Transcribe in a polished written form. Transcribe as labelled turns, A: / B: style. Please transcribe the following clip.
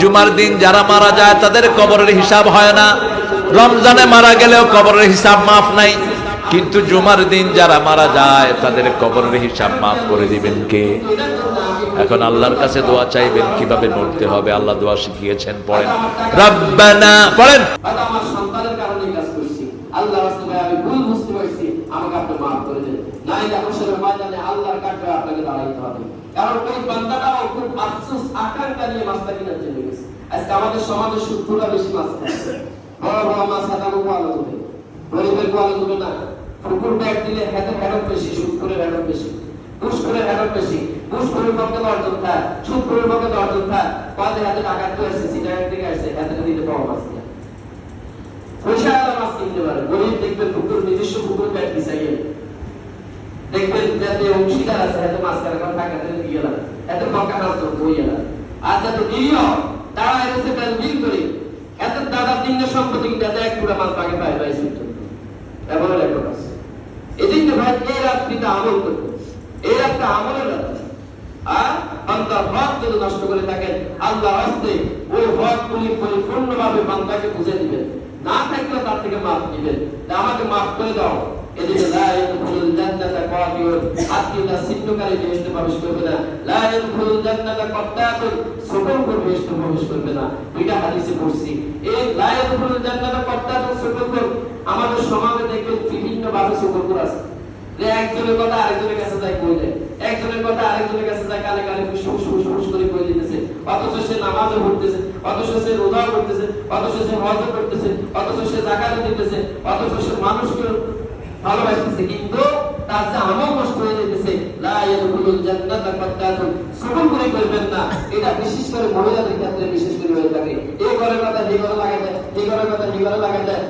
A: জুমার দিন যারা মারা যায় তাদের কবরের হিসাব হয় না, রমজানে মারা গেলেও কবরের হিসাব মাফ নাই, কিন্তু জুমার দিন যারা মারা যায় তাদের কবরের হিসাব মাফ করে দিবেন কে? এখন আল্লাহর কাছে দোয়া চাইবেন কিভাবে মরতে হবে, আল্লাহ দোয়া শিখিয়েছেন, পড়েন রব্বানা, পড়েন।
B: আমার সন্তানের কারণে কাজ করছি, আল্লাহ রাস্তায় আমি ভুল বুঝতে পারছি, আমাকে আপনি মাফ করে দেন। নাইলে হাসরের ময়দানে আল্লাহর কাছে আপনাকে দাঁড়াইতে হবে, কারণ ওই বান্দাটাও খুব আফসোস আকাঙ্ক্ষা নিয়ে মাছটা কিনার জন্য গেছে। আজকে আমাদের সমাজে শুদ্ধরা বেশি মাছ খাচ্ছে, বড় বড় মাছ হাতানো পাওয়া যাবে, গরিবের পাওয়া যাবে না। পুকুর ব্যাগ দিলে হেডক বেশি, শুদ্ধরের হেডক বেশি, পুষ্করের হেডক বেশি, পুষ্করের পক্ষে অর্জন থাকে, শুদ্ধরের পক্ষে অর্জন থাকে। পাঁচে হাতে টাকা তো আসছে, সিটার থেকে আসছে, হাতে দিতে পাওয়া মাছ না, পয়সা মাছ কিনতে পারে। গরিব দেখবেন পুকুর নিজস্ব পুকুর ব্যাগ দিছাই দেখবেন যাতে অংশীদার আছে, এত মাছ কারখানা টাকা দিয়ে গেলাম, এত পক্কা মাছ তো বই গেলাম। আর যাতে নিরীহ তারা এসে তার মিল করে এত দাদা তিনটে সম্পত্তি যাতে এক পুরা মাছ বাগে পায় পাই শুনতে এমন একটা মাছ। এই জন্য ভাই এই রাত্রিটা আমল করবে, এই রাতটা আমলের রাত। আর বান্দার হক যদি নষ্ট করে থাকেন, আল্লাহ রাস্তে ওই হক গুলি পরিপূর্ণভাবে বান্দাকে বুঝে দিবেন, না থাকলে তার থেকে মাফ দিবেন, আমাকে মাফ করে দাও। এদিকে লা ইয়াদখুলুল জান্নাতা কাফিরুন, আত্মীয়তা ছিন্নকারী বেহেশতে প্রবেশ করবে না। লা ইয়াদখুলুল জান্নাতা কাত্তাতুন, সকল করে বেহেশতে প্রবেশ করবে না। দুইটা হাদিসে পড়ছি। এই লা ইয়াদখুলুল জান্নাতা কাত্তাতুন সকল আমাদের সমাজে দেখবেন বিভিন্ন ভাবে সকল আছে, যে একজনের কথা আরেকজনের কাছে যায় কই দেয়, একজনের কথা আরেকজনের কাছে যায় কানে কানে ফুস করে কই দিতেছে, অথচ সে নামাজও পড়তেছে, অথচ সে রোজাও করতেছে, অথচ সে হজও করতেছে, অথচ সে যাকাতও দিতেছে, অথচ সে মানুষকে ভালোবাসতেছে, কিন্তু তার যে আমল নষ্ট হয়ে যেতেছে। লা ইয়াদখুলুল জান্নাতা কাত্তাতুন, সকল করে করবেন না। এটা বিশেষ করে মহিলাদের ক্ষেত্রে বিশেষ করে হয়ে থাকে। এই ঘরের কথা এই ঘরে লাগাই দেয়, এই ঘরের কথা এই ঘরে লাগাই দেয়।